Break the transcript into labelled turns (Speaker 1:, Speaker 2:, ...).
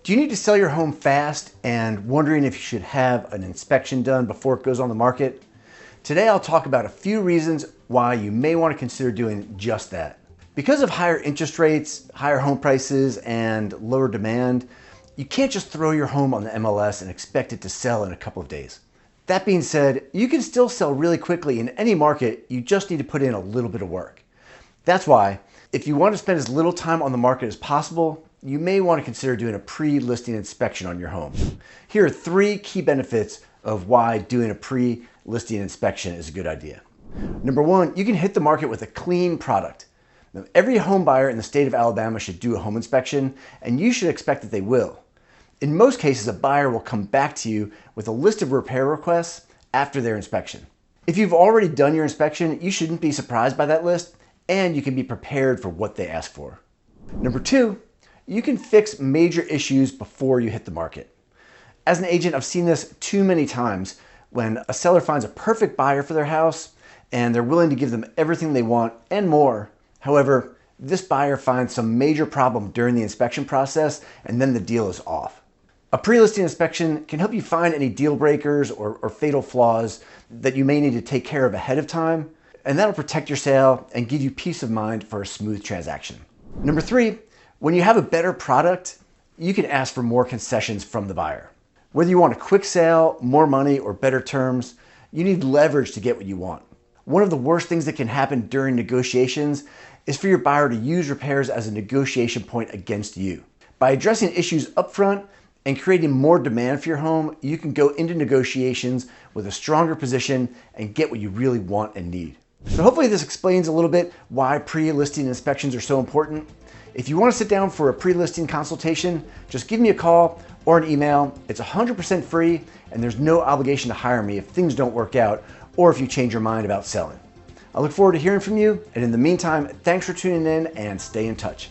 Speaker 1: Do you need to sell your home fast and wondering if you should have an inspection done before it goes on the market? Today I'll talk about a few reasons why you may want to consider doing just that. Because of higher interest rates, higher home prices, and lower demand, you can't just throw your home on the MLS and expect it to sell in a couple of days. That being said, you can still sell really quickly in any market, you just need to put in a little bit of work. That's why, if you want to spend as little time on the market as possible, you may want to consider doing a pre-listing inspection on your home. Here are 3 key benefits of why doing a pre-listing inspection is a good idea. Number 1, you can hit the market with a clean product. Now, every home buyer in the state of Alabama should do a home inspection, and you should expect that they will. In most cases, a buyer will come back to you with a list of repair requests after their inspection. If you've already done your inspection, you shouldn't be surprised by that list, and you can be prepared for what they ask for. Number 2, you can fix major issues before you hit the market. As an agent, I've seen this too many times when a seller finds a perfect buyer for their house and they're willing to give them everything they want and more. However, this buyer finds some major problem during the inspection process and then the deal is off. A pre-listing inspection can help you find any deal breakers or fatal flaws that you may need to take care of ahead of time, and that'll protect your sale and give you peace of mind for a smooth transaction. Number 3, when you have a better product, you can ask for more concessions from the buyer. Whether you want a quick sale, more money, or better terms, you need leverage to get what you want. One of the worst things that can happen during negotiations is for your buyer to use repairs as a negotiation point against you. By addressing issues upfront and creating more demand for your home, you can go into negotiations with a stronger position and get what you really want and need. So hopefully this explains a little bit why pre-listing inspections are so important. If you want to sit down for a pre-listing consultation, just give me a call or an email. It's 100% free and there's no obligation to hire me if things don't work out or if you change your mind about selling. I look forward to hearing from you, and in the meantime, thanks for tuning in and stay in touch.